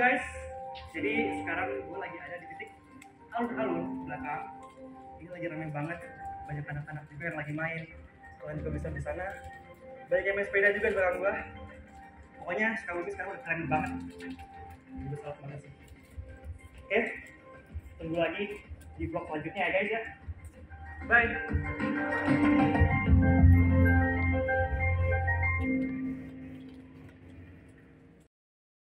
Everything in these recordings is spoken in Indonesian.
guys, jadi sekarang gue lagi ada di titik alun-alun belakang. Ini lagi ramai banget, banyak anak-anak juga yang lagi main. Kalian juga bisa di sana. Banyak yang main sepeda juga di belakang gue. Pokoknya Sukabumi sekarang udah keren banget. Gue salut banget sih. Oke, tunggu lagi di vlog selanjutnya ya guys ya. Bye.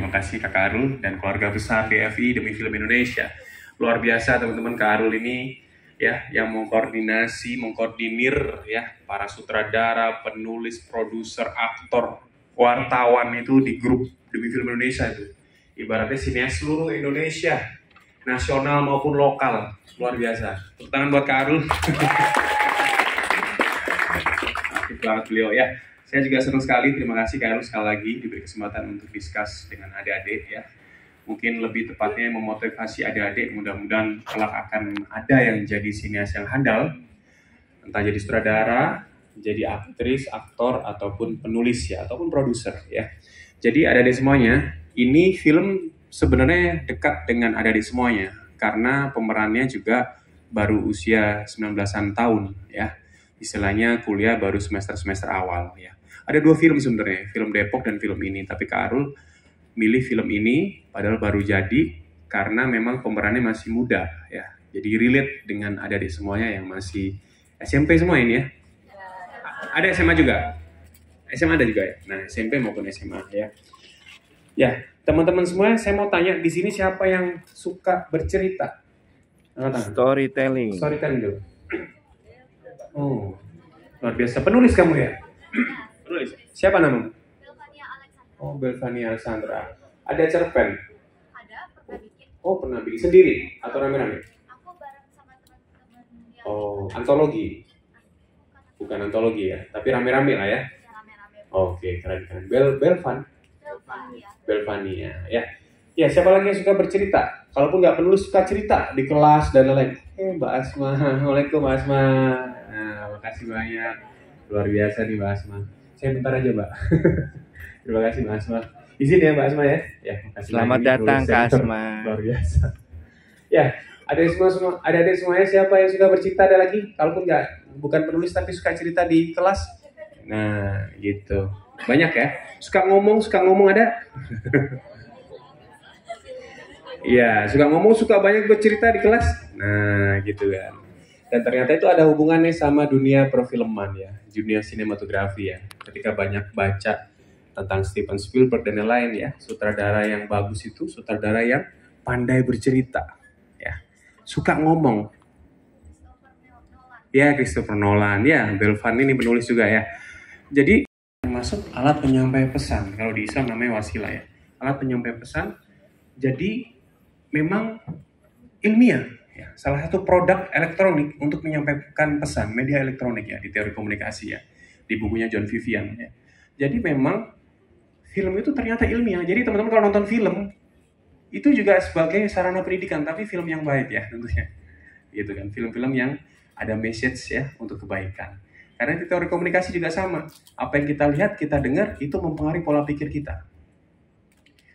Terima kasih Kak Arul dan keluarga besar DFI Demi Film Indonesia. Luar biasa teman-teman, Kak Arul ini ya yang mengkoordinir ya para sutradara, penulis, produser, aktor, wartawan itu di grup Demi Film Indonesia itu. Ibaratnya sineas seluruh Indonesia, nasional maupun lokal. Luar biasa. Tepuk tangan buat Kak Arul. Aktif banget beliau ya. Saya juga senang sekali, terima kasih Kak Arul sekali lagi diberi kesempatan untuk discuss dengan adik-adik ya. Mungkin lebih tepatnya memotivasi adik-adik, mudah-mudahan kelak akan ada yang jadi sineas yang handal, entah jadi sutradara, jadi aktris, aktor, ataupun penulis ya, ataupun produser ya. Jadi adik-adik semuanya, ini film sebenarnya dekat dengan adik-adik semuanya, karena pemerannya juga baru usia 19-an tahun ya. Istilahnya kuliah baru semester-semester awal ya. Ada dua film sebenarnya, film Depok dan film ini. Tapi Kak Arul milih film ini padahal baru jadi karena memang pemerannya masih muda ya. Jadi relate dengan adik-adik semuanya yang masih SMP semua ini ya. Ada SMA juga? SMA ada juga ya? Nah SMP maupun SMA ya. Ya teman-teman semua, saya mau tanya di sini siapa yang suka bercerita? Storytelling. Storytelling dulu. Oh, luar biasa. Penulis kamu ya? Penulis. Siapa namamu? Belvania Alexandra. Oh, Belvania Alexandra. Ada cerpen? Ada, pernah bikin. Oh, pernah bikin sendiri atau rame-rame? Aku bareng sama teman-teman yang Oh, antologi? Bukan antologi ya, tapi rame-rame lah ya. rame-rame. Oke, keren-keren. Belvania. Belvania ya. Ya, siapa lagi yang suka bercerita? Kalaupun nggak penulis, suka cerita di kelas dan lain-lain. Mbak Asma. Assalamualaikum Mbak Asma. Nah, makasih banyak. Luar biasa nih Mbak Asma. Saya bentar aja Mbak. Terima kasih Mbak Asma. Izin ya Mbak Asma ya. Ya, makasih. Selamat datang Kak Asma. Luar biasa. Ya, adik-adik semuanya siapa yang suka bercerita ada lagi? Kalaupun bukan penulis tapi suka cerita di kelas. Nah, gitu. Banyak ya. Suka ngomong ada? Iya, suka ngomong, suka banyak bercerita di kelas. Nah, gitu kan. Dan ternyata itu ada hubungannya sama dunia perfilman ya, dunia sinematografi ya. Ketika banyak baca tentang Steven Spielberg dan lain-lain ya, sutradara yang bagus itu sutradara yang pandai bercerita ya. Suka ngomong. Ya, Christopher Nolan ya, Belvan ini penulis juga ya. Jadi termasuk alat penyampai pesan. Kalau di Islam namanya wasilah ya. Alat penyampai pesan. Jadi memang ilmiah ya. Salah satu produk elektronik untuk menyampaikan pesan, media elektronik ya, di teori komunikasi ya, di bukunya John Vivian ya. Jadi memang film itu ternyata ilmiah. Jadi teman-teman kalau nonton film itu juga sebagai sarana pendidikan, tapi film yang baik ya tentunya gitu kan, film-film yang ada message ya untuk kebaikan. Karena di teori komunikasi juga sama, apa yang kita lihat, kita dengar itu mempengaruhi pola pikir kita.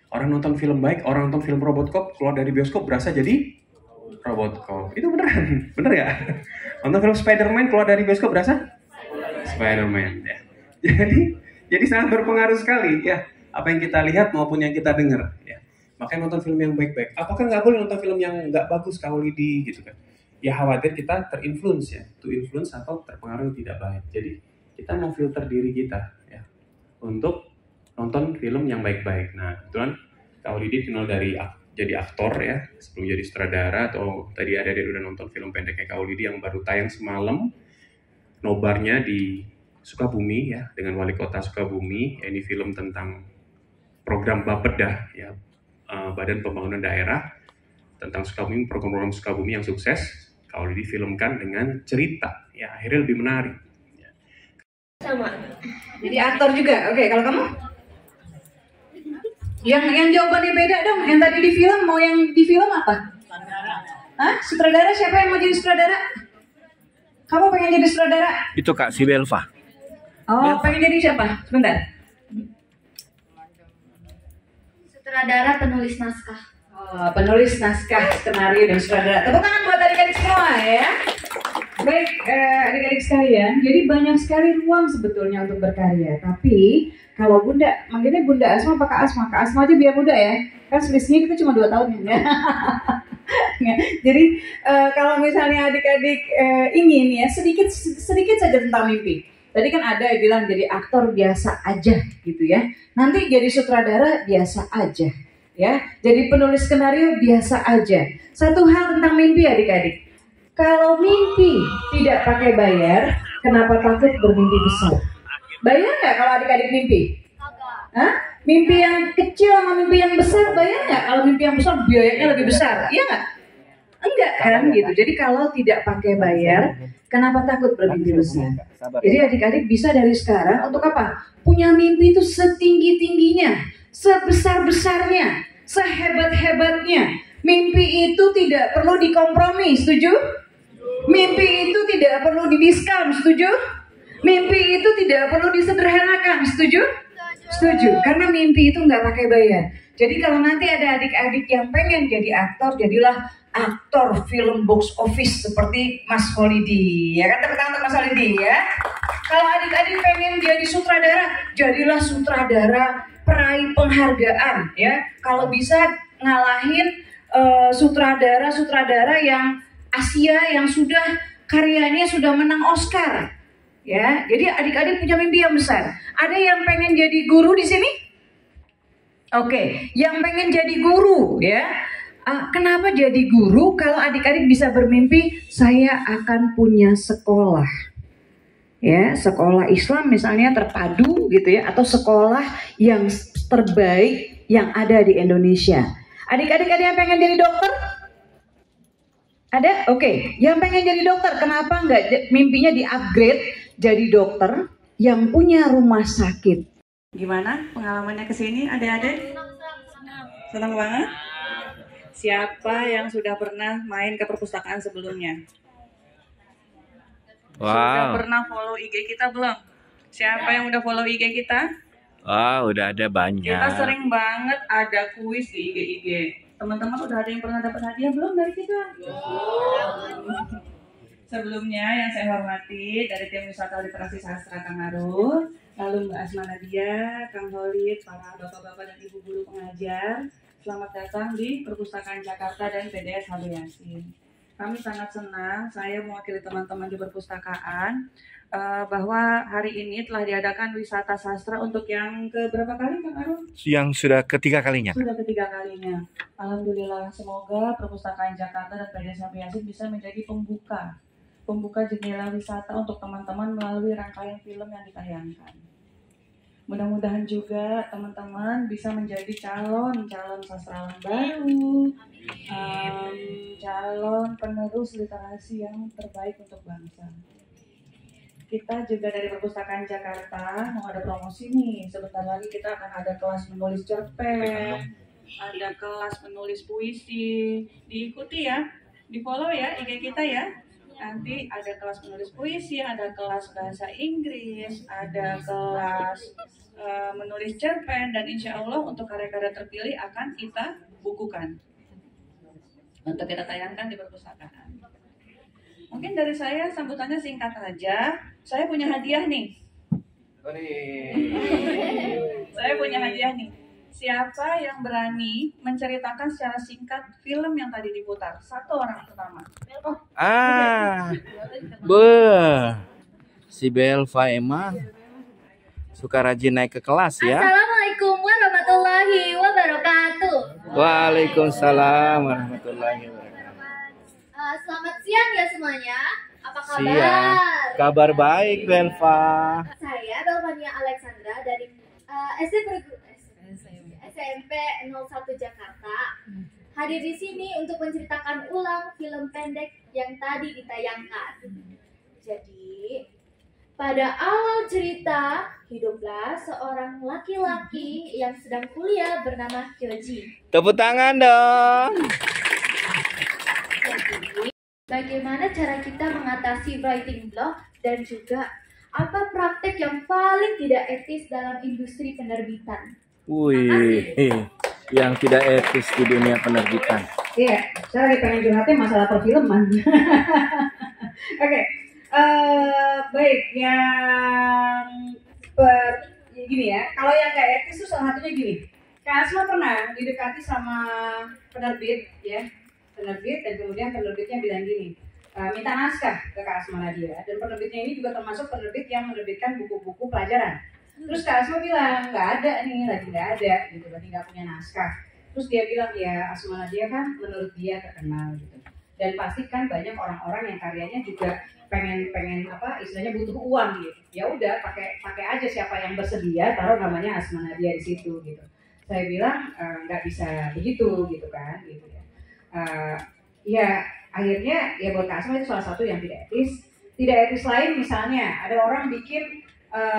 Orang nonton film baik, orang nonton film Robocop, keluar dari bioskop berasa jadi Robocop. Itu beneran, bener ya? Nonton film Spider-Man, keluar dari bioskop berasa Spider-Man ya. Jadi sangat berpengaruh sekali ya, apa yang kita lihat maupun yang kita dengar ya. Makanya nonton film yang baik-baik. Apakah nggak boleh nonton film yang nggak bagus, kaulidi gitu kan? Ya khawatir kita terinfluence ya, to influence atau terpengaruh tidak baik. Jadi kita mau filter diri kita ya untuk nonton film yang baik-baik. Nah, kebetulan Kak Ulidi kenal dari jadi aktor ya, sebelum jadi sutradara, atau tadi ada udah nonton film pendeknya Kak Ulidi yang baru tayang semalam, nobarnya di Sukabumi ya, dengan wali kota Sukabumi. Ya, ini film tentang program Bapeda ya, Badan Pembangunan Daerah, tentang Sukabumi, program Sukabumi yang sukses. Kak Ulidi filmkan dengan cerita, ya akhirnya lebih menarik. Sama. Jadi aktor juga. Oke, kalau kamu? Yang jawabannya beda dong. Yang tadi di film, mau yang di film apa? Hah? Sutradara? Siapa yang mau jadi sutradara? Kamu pengen jadi sutradara? Itu Kak, si Belva. Oh, pengen jadi siapa? Sebentar. Sutradara, penulis naskah. Oh, penulis naskah, skenario, dan sutradara. Tepuk tangan buat adik-adik semua ya. Baik, adik-adik sekalian, jadi banyak sekali ruang sebetulnya untuk berkarya. Tapi kalau Bunda, manggilnya Bunda Asma apa Kak Asma? Kak Asma aja biar muda ya. Kan selisihnya kita cuma 2 tahun ya. Jadi kalau misalnya adik-adik ingin ya sedikit saja tentang mimpi. Tadi kan ada yang bilang jadi aktor biasa aja gitu ya. Nanti jadi sutradara biasa aja ya. Jadi penulis skenario biasa aja. Satu hal tentang mimpi adik-adik. Kalau mimpi tidak pakai bayar, kenapa takut bermimpi besar? Bayar nggak kalau adik-adik mimpi? Hah? Mimpi yang kecil sama mimpi yang besar bayar nggak? Kalau mimpi yang besar biayanya lebih besar, iya nggak? Enggak kan gitu. Jadi kalau tidak pakai bayar, kenapa takut bermimpi besar? Jadi adik-adik bisa dari sekarang untuk apa? Punya mimpi itu setinggi-tingginya, sebesar-besarnya, sehebat-hebatnya. Mimpi itu tidak perlu dikompromi, setuju? Mimpi itu tidak perlu didiskon, setuju? Mimpi itu tidak perlu disederhanakan, setuju? Setuju, karena mimpi itu nggak pakai bayar. Jadi kalau nanti ada adik-adik yang pengen jadi aktor, jadilah aktor film box office seperti Mas Holidi. Ya kan, tepuk tangan untuk Mas Holidi ya. Kalau adik-adik pengen jadi sutradara, jadilah sutradara peraih penghargaan ya. Kalau bisa ngalahin sutradara-sutradara yang Asia yang sudah karyanya sudah menang Oscar. Ya, jadi adik-adik punya mimpi yang besar. Ada yang pengen jadi guru di sini? Oke, yang pengen jadi guru ya. Kenapa jadi guru? Kalau adik-adik bisa bermimpi, saya akan punya sekolah. Ya, sekolah Islam misalnya terpadu gitu ya, atau sekolah yang terbaik yang ada di Indonesia. Adik-adik ada yang pengen jadi dokter? Ada? Oke. Yang pengen jadi dokter, kenapa nggak mimpinya di-upgrade jadi dokter yang punya rumah sakit? Gimana pengalamannya ke sini adik-adik? Senang banget? Siapa yang sudah pernah main ke perpustakaan sebelumnya? Sudah pernah follow IG kita belum? Siapa yang udah follow IG kita? Wah, udah ada banyak. Kita sering banget ada kuis di IG. Teman-teman udah ada yang pernah dapat hadiah belum dari kita? Sebelumnya yang saya hormati dari tim Wisata Literasi Sastra Kang Arul, lalu Mbak Asma Nadia, Kang Holid, para bapak-bapak dan ibu guru pengajar, selamat datang di Perpustakaan Jakarta dan PDS HB Yasin. Kami sangat senang, saya mewakili teman-teman di perpustakaan, bahwa hari ini telah diadakan wisata sastra untuk yang keberapa kali Kang Arul? Yang sudah ketiga kalinya. Sudah ketiga kalinya. Alhamdulillah, semoga Perpustakaan Jakarta dan PDS HB Yasin bisa menjadi pembuka jendela wisata untuk teman-teman melalui rangkaian film yang ditayangkan. Mudah-mudahan juga teman-teman bisa menjadi calon sastrawan baru, calon penerus literasi yang terbaik untuk bangsa. Kita juga dari Perpustakaan Jakarta mau ada promosi nih. Sebentar lagi kita akan ada kelas menulis cerpen, ada kelas menulis puisi. Diikuti ya, di follow ya IG kita ya. Nanti ada kelas menulis puisi, ada kelas bahasa Inggris, ada kelas menulis cerpen, dan insya Allah untuk karya-karya terpilih akan kita bukukan untuk kita tayangkan di perpustakaan. Mungkin dari saya sambutannya singkat saja. Saya punya hadiah nih. Saya punya hadiah nih. Siapa yang berani menceritakan secara singkat film yang tadi diputar? Satu orang pertama. Si Belva emang suka rajin naik ke kelas ya. Assalamualaikum warahmatullahi wabarakatuh. Waalaikumsalam warahmatullahi wabarakatuh. Selamat siang ya semuanya. Apa kabar? Siang. Kabar baik Belva. Saya Belvania Alexandra dari SMP 01 Jakarta. Hadir di sini untuk menceritakan ulang film pendek yang tadi ditayangkan. Jadi, pada awal cerita, hiduplah seorang laki-laki yang sedang kuliah bernama Kyoji. Tepuk tangan dong. Jadi, bagaimana cara kita mengatasi writing block dan juga apa praktek yang paling tidak etis dalam industri penerbitan? Wih, yang tidak etis di dunia penerbitan. Iya, saya lagi pengen curhatnya masalah perfilman. Oke, baik, yang gini ya, kalau yang nggak etis itu salah satunya gini. Kak Asma pernah didekati sama penerbit, ya, penerbit, dan kemudian penerbitnya bilang gini, minta naskah ke Kak Asma Nadia, dan penerbitnya ini juga termasuk penerbit yang menerbitkan buku-buku pelajaran. Terus Kak Asma bilang, nggak ada nih, lagi nggak ada, gitu, lagi nggak punya naskah. Terus dia bilang, ya Asma Nadia kan menurut dia terkenal gitu. Dan pasti kan banyak orang-orang yang karyanya juga pengen apa istilahnya butuh uang gitu. Ya udah pakai aja siapa yang bersedia taruh namanya Asma Nadia di situ gitu. Saya bilang nggak bisa begitu gitu kan gitu ya. Ya akhirnya ya buat Kak Asma itu salah satu yang tidak etis. Tidak etis lain misalnya ada orang bikin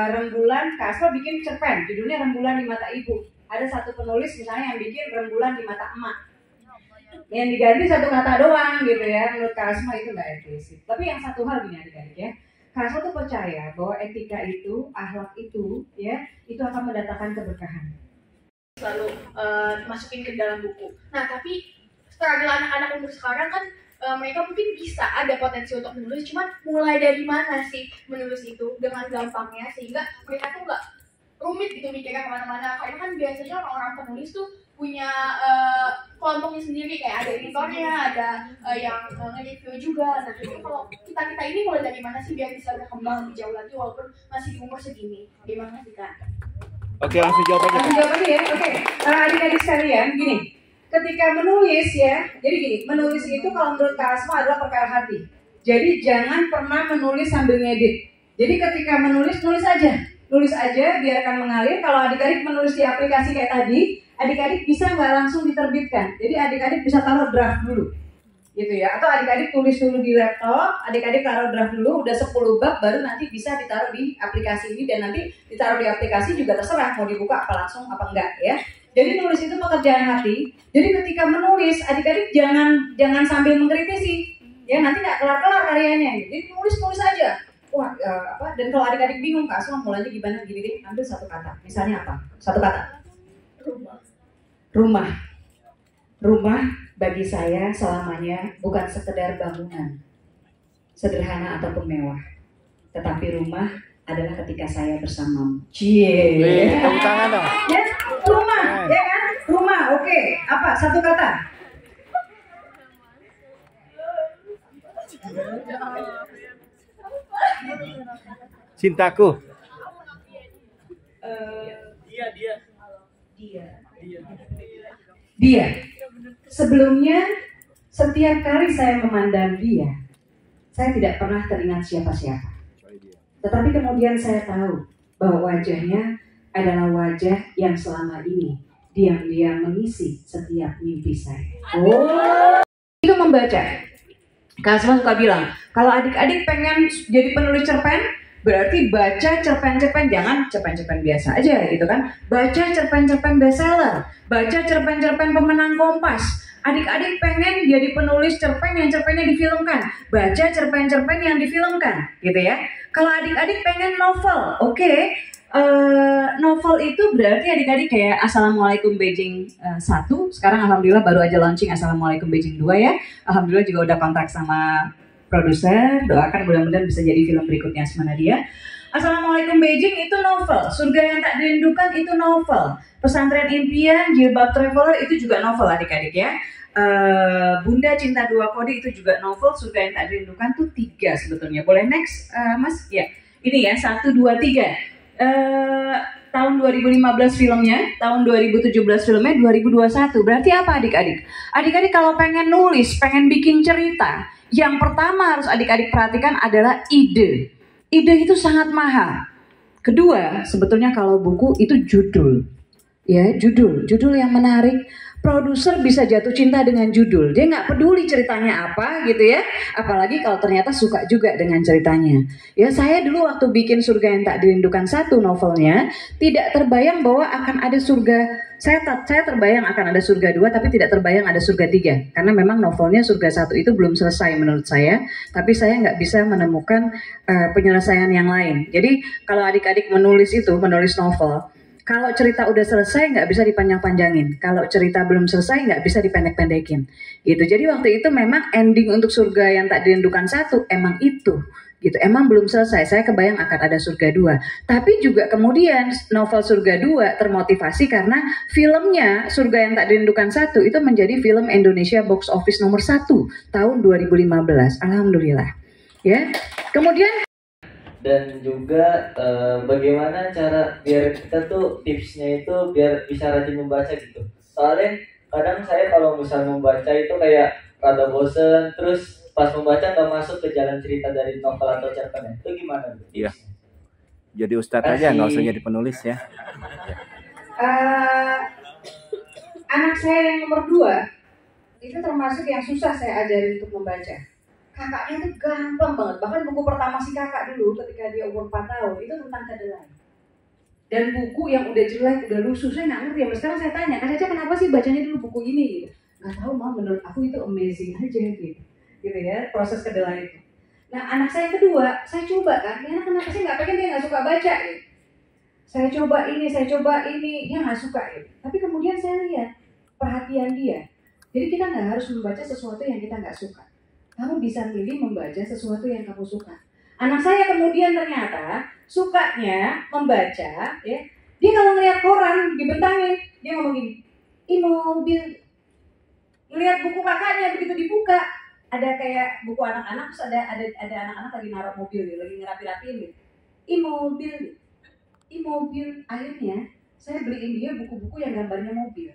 rembulan, Kak Asma bikin cerpen judulnya Rembulan di Mata Ibu. Ada satu penulis misalnya yang bikin rembulan di mata emak, yang diganti satu kata doang gitu ya. Menurut Kak Asma itu nggak etis. Tapi yang satu hal gini adik-adik ya, Kak Asma tuh percaya bahwa etika itu, akhlak itu ya, itu akan mendatangkan keberkahan. Selalu masukin ke dalam buku. Nah tapi struggle anak-anak umur sekarang kan mereka mungkin bisa ada potensi untuk menulis, cuman mulai dari mana sih menulis itu dengan gampangnya sehingga mereka tuh nggak rumit gitu mikirnya kemana-mana. Karena kan biasanya orang-orang penulis tuh punya kelompoknya sendiri, kayak ada editornya, ada yang nge-review juga. Nah itu kalau kita ini mulai dari mana sih biar bisa berkembang lebih jauh lagi walaupun masih di umur segini? Gimana sih Kak? Oke, langsung jawab aja. Langsung jawab aja ya. Oke, adik-adik sekalian, gini. Ketika menulis ya, jadi gini, menulis itu kalau menurut Kak Asma adalah perkara hati. Jadi jangan pernah menulis sambil ngedit. Jadi ketika menulis, nulis aja, biarkan mengalir. Kalau adik-adik menulis di aplikasi kayak tadi, adik-adik bisa nggak langsung diterbitkan. Jadi adik-adik bisa taruh draft dulu, gitu ya. Atau adik-adik tulis dulu di laptop, adik-adik taruh draft dulu, udah 10 bab, baru nanti bisa ditaruh di aplikasi ini. Dan nanti ditaruh di aplikasi juga terserah mau dibuka apa langsung apa enggak ya. Jadi nulis itu pekerjaan hati. Jadi ketika menulis, adik-adik jangan sambil mengkritisi, ya nanti nggak kelar-kelar karyanya. Jadi nulis aja. Wah, dan kalau adik-adik bingung, Kak Asma mulainya gimana, gini, ambil satu kata. Misalnya apa? Satu kata. Rumah bagi saya selamanya bukan sekedar bangunan, sederhana ataupun mewah. Tetapi rumah adalah ketika saya bersamamu. Cie. Tepuk tangan dong. Ya, rumah, ya kan? Rumah, oke. Apa? Satu kata. Cintaku. Dia. Sebelumnya, setiap kali saya memandang dia, saya tidak pernah teringat siapa-siapa. Tetapi kemudian saya tahu bahwa wajahnya adalah wajah yang selama ini diam-diam mengisi setiap mimpi saya. Oh, itu membaca. Kak Asma suka bilang, kalau adik-adik pengen jadi penulis cerpen, berarti baca cerpen-cerpen, jangan cerpen-cerpen biasa aja gitu kan. Baca cerpen-cerpen bestseller, baca cerpen-cerpen pemenang Kompas. Adik-adik pengen jadi penulis cerpen yang cerpennya difilmkan, baca cerpen-cerpen yang difilmkan gitu ya. Kalau adik-adik pengen novel, oke. Novel itu berarti adik-adik kayak Assalamualaikum Beijing 1. Sekarang alhamdulillah baru aja launching Assalamualaikum Beijing 2 ya. Alhamdulillah juga udah kontrak sama produser. Doakan mudah-mudahan bisa jadi film berikutnya Asma Nadia. Assalamualaikum Beijing itu novel. Surga yang tak dirindukan itu novel. Pesantren Impian, Jilbab Traveler itu juga novel adik-adik ya. Bunda Cinta Dua Kode itu juga novel. Surga yang tak dirindukan tuh 3 sebetulnya. Boleh next Mas? Ya. Ini ya 1, 2, 3. Tahun 2015 filmnya, tahun 2017 filmnya, 2021. Berarti apa adik-adik? Adik-adik kalau pengen nulis, pengen bikin cerita, yang pertama harus adik-adik perhatikan adalah ide. Ide itu sangat mahal. Kedua, sebetulnya kalau buku itu judul. Ya, judul yang menarik. Produser bisa jatuh cinta dengan judul. Dia nggak peduli ceritanya apa gitu ya. Apalagi kalau ternyata suka juga dengan ceritanya. Ya saya dulu waktu bikin Surga yang Tak Dirindukan 1 novelnya, tidak terbayang bahwa akan ada surga. Saya terbayang akan ada surga 2, tapi tidak terbayang ada surga 3. Karena memang novelnya Surga 1 itu belum selesai menurut saya. Tapi saya nggak bisa menemukan penyelesaian yang lain. Jadi kalau adik-adik menulis novel, Kalau cerita udah selesai nggak bisa dipanjang-panjangin. Kalau cerita belum selesai nggak bisa dipendek-pendekin. Gitu. Jadi waktu itu memang ending untuk surga yang tak dirindukan 1 emang itu. Gitu. Emang belum selesai. Saya kebayang akan ada surga 2. Tapi juga kemudian novel surga 2 termotivasi karena filmnya surga yang tak dirindukan 1 itu menjadi film Indonesia box office nomor 1 tahun 2015. Alhamdulillah. Ya. Kemudian dan juga bagaimana cara biar kita tuh tipsnya itu biar bisa rajin membaca gitu. Soalnya kadang saya kalau misal membaca itu kayak rada bosen, terus pas membaca nggak masuk ke jalan cerita dari novel atau cerpennya. Itu gimana? Iya. Jadi ustadz aja, nggak usah jadi penulis ya. Anak saya yang nomor 2 itu termasuk yang susah saya ajarin untuk membaca. Kakaknya tuh gampang banget. Bahkan buku pertama si kakak dulu ketika dia umur 4 tahun itu tentang kedelai. Dan buku yang udah jelek, udah lusuh, saya nggak ngerti. Sekarang saya tanya, Kak Caca kenapa sih bacanya dulu buku ini? Gitu. Nggak tahu, Mama, menurut aku itu amazing aja gitu. Gitu ya, proses kedelai itu. Nah, anak saya yang kedua, saya coba kan, ini anak kenapa sih nggak pengen, dia nggak suka baca gitu. Saya coba ini, dia nggak suka gitu. Tapi kemudian saya lihat perhatian dia. Jadi kita nggak harus membaca sesuatu yang kita nggak suka. Kamu bisa milih membaca sesuatu yang kamu suka. Anak saya kemudian ternyata sukanya membaca, ya. Dia kalau ngeliat koran dibentangin, dia ngomong gini, "Ih, mobil." Ngeliat buku kakaknya begitu dibuka, ada kayak buku anak-anak, terus ada anak-anak lagi naruh mobil, lagi ngerapi-rapiin gitu. "Ih, mobil." Akhirnya saya beliin dia buku-buku yang gambarnya mobil.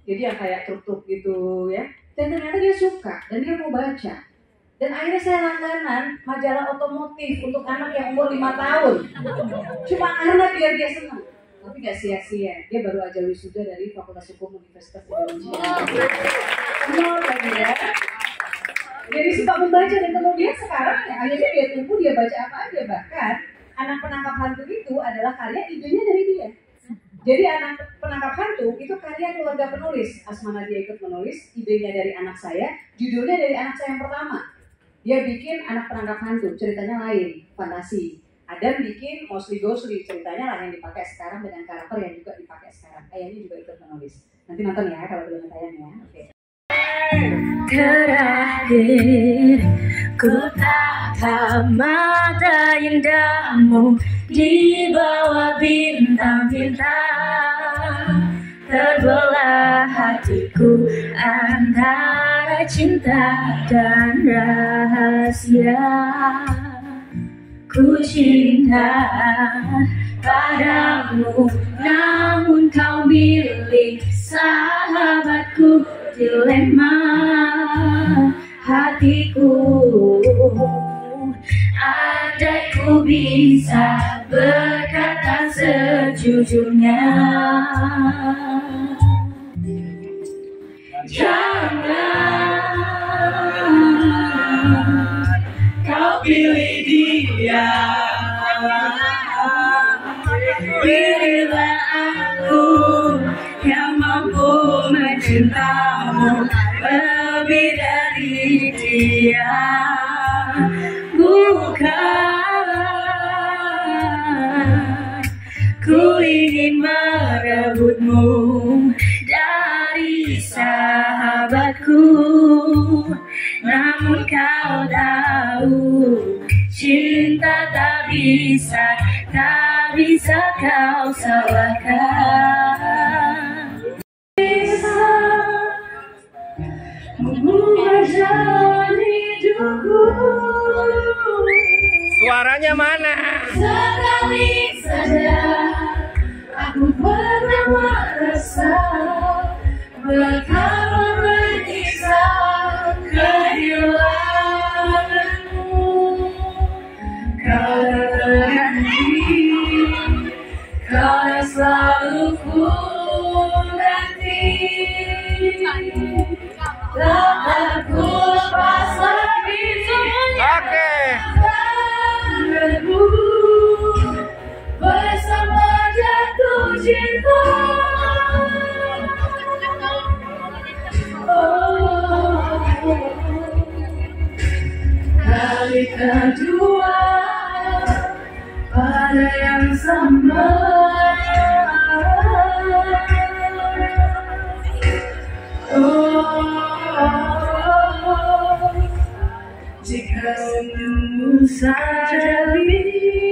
Jadi yang kayak truk-truk gitu ya. Dan ternyata dia suka dan dia mau baca. Dan akhirnya saya langganan majalah otomotif untuk anak yang umur 5 tahun. Cuma karena biar dia senang. Tapi gak sia-sia. Dia baru aja wisuda dari Fakultas Hukum Universitas Indonesia. Ya. Jadi suka membaca dan kemudian sekarang ya, akhirnya dia tumbuh, dia baca apa aja. Bahkan anak penangkap hantu itu adalah karya idenya dari dia. Jadi anak penangkap hantu itu karya keluarga penulis. Asmana dia ikut menulis, idenya dari anak saya, judulnya dari anak saya yang pertama. Dia bikin anak penangkap hantu, ceritanya lain, fantasi. Adam bikin Mostly Ghostly, ceritanya lah yang dipakai sekarang dengan karakter yang juga dipakai sekarang. Ayahnya juga ikut menulis. Nanti nonton ya kalau belum tayang ya. Oke. Terakhir ku tatap mata indahmu di bawah bintang-bintang, terbelah hatiku antara cinta dan rahasia. Ku cinta padamu, namun kau milik sahabatku. Dilema hatiku, andai ku bisa berkata sejujurnya. Jangan kau pilih dia, pilihlah aku yang mampu mencintamu lebih dari dia. Bukan ku ingin merebutmu dari sahabatku, namun kau tahu cinta tak bisa kau salahkan. Suaranya mana? Sekali saja aku pernah merasa betapa menyiksa kehilanganmu. Kau terhenti, kau yang selalu ku nanti. Tak aku lepas lagi semuanya. Bersama jatuh cinta. Kali kedua pada yang sama. Jika senyummu saja bisa